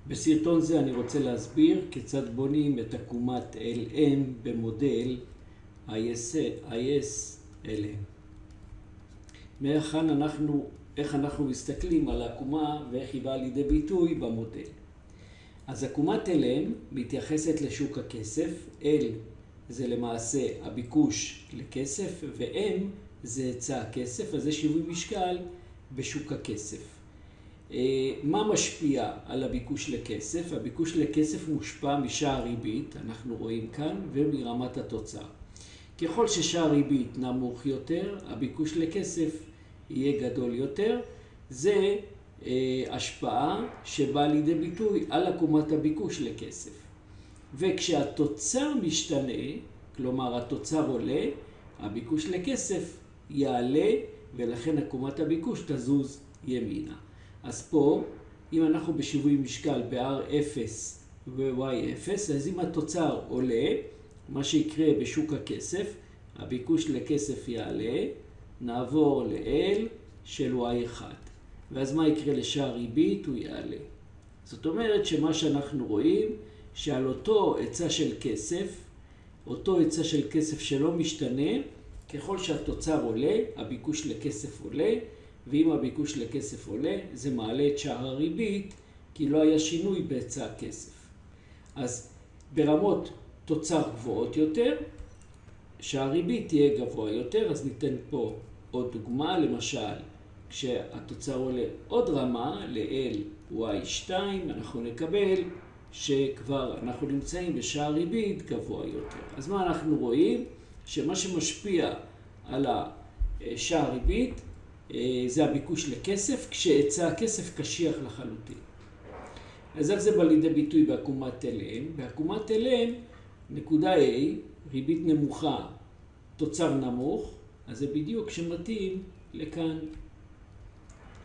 בסרטון זה אני רוצה להסביר כיצד בונים את עקומת LM במודל ISLM. איך אנחנו מסתכלים על העקומה ואיך היא באה לידי ביטוי במודל. אז עקומת LM מתייחסת לשוק הכסף. L זה למעשה הביקוש לכסף, ו-M זה היצע הכסף, אז זה שיווי משקל בשוק הכסף. מה משפיע על הביקוש לכסף? הביקוש לכסף מושפע משער ריבית, אנחנו רואים כאן, ומרמת התוצר. ככל ששער ריבית נמוך יותר, הביקוש לכסף יהיה גדול יותר. זה השפעה שבאה לידי ביטוי על עקומת הביקוש לכסף. וכשהתוצר משתנה, כלומר התוצר עולה, הביקוש לכסף יעלה, ולכן עקומת הביקוש תזוז ימינה. אז פה, אם אנחנו בשיווי משקל ב-R0 ו-Y0, אז אם התוצר עולה, מה שיקרה בשוק הכסף, הביקוש לכסף יעלה, נעבור ל-L של Y1. ואז מה יקרה לשער ריבית? הוא יעלה. זאת אומרת שמה שאנחנו רואים, שעל אותו היצע של כסף, אותו היצע של כסף שלא משתנה, ככל שהתוצר עולה, הביקוש לכסף עולה, ואם הביקוש לכסף עולה, זה מעלה את שער הריבית, כי לא היה שינוי בהיצע הכסף. אז ברמות תוצר גבוהות יותר, שער הריבית תהיה גבוה יותר, אז ניתן פה עוד דוגמה, למשל, כשהתוצר עולה עוד רמה ל-LY2, אנחנו נקבל שכבר אנחנו נמצאים בשער ריבית גבוה יותר. אז מה אנחנו רואים? שמה שמשפיע על השער ריבית, זה הביקוש לכסף, כשהיצע הכסף קשיח לחלוטין. אז איך זה בא לידי ביטוי בעקומת LM? בעקומת LM, נקודה A, ריבית נמוכה, תוצר נמוך, אז זה בדיוק שמתאים לכאן.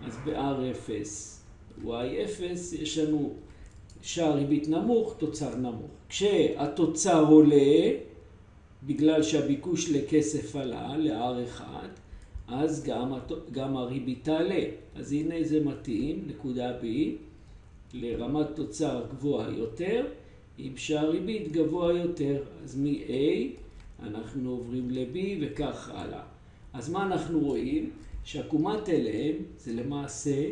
אז ב-R0, Y0, יש לנו שער ריבית נמוך, תוצר נמוך. כשהתוצר עולה, בגלל שהביקוש לכסף עלה, ל-R1, אז גם הריבית תעלה. אז הנה זה מתאים, נקודה B, לרמת תוצר גבוהה יותר, עם שער ריבית גבוה יותר. אז מ-A אנחנו עוברים ל-B וכך הלאה. אז מה אנחנו רואים? שעקומת LM זה למעשה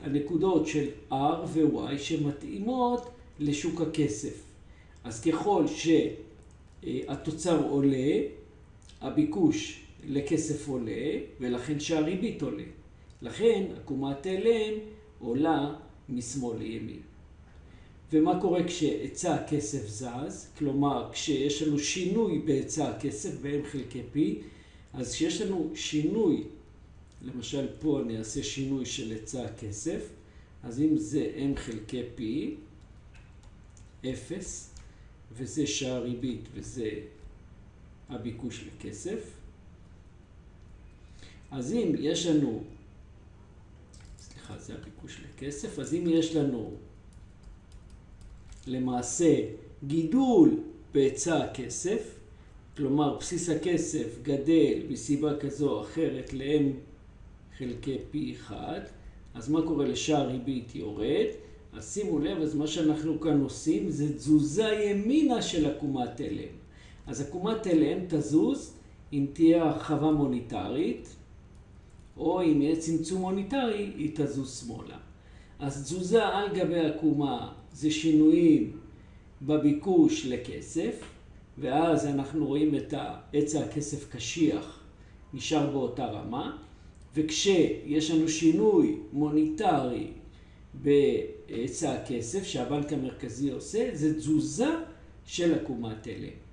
הנקודות של R ו-Y שמתאימות לשוק הכסף. אז ככל שהתוצר עולה, הביקוש לכסף עולה, ולכן שהריבית עולה. לכן עקומת LM עולה משמאל לימין. ומה קורה כשהיצע הכסף זז? כלומר, כשיש לנו שינוי בהיצע הכסף ב-M חלקי P, אז כשיש לנו שינוי, למשל פה אני אעשה שינוי של היצע הכסף, אז אם זה M חלקי P, 0, וזה שער ריבית וזה הביקוש לכסף, אז אם יש לנו, זה הביקוש לכסף, אז אם יש לנו למעשה גידול בהיצע הכסף, כלומר בסיס הכסף גדל מסיבה כזו או אחרת ל-M חלקי P1, אז מה קורה? לשער ריבית יורד. אז שימו לב, אז מה שאנחנו כאן עושים זה תזוזה ימינה של עקומת LM. אז עקומת LM תזוז אם תהיה הרחבה מוניטרית, או אם יהיה צמצום מוניטרי, היא תזוז שמאלה. אז תזוזה על גבי עקומה זה שינויים בביקוש לכסף, ואז אנחנו רואים את היצע הכסף קשיח נשאר באותה רמה, וכשיש לנו שינוי מוניטרי בהיצע הכסף שהבנק המרכזי עושה, זה תזוזה של עקומת LM.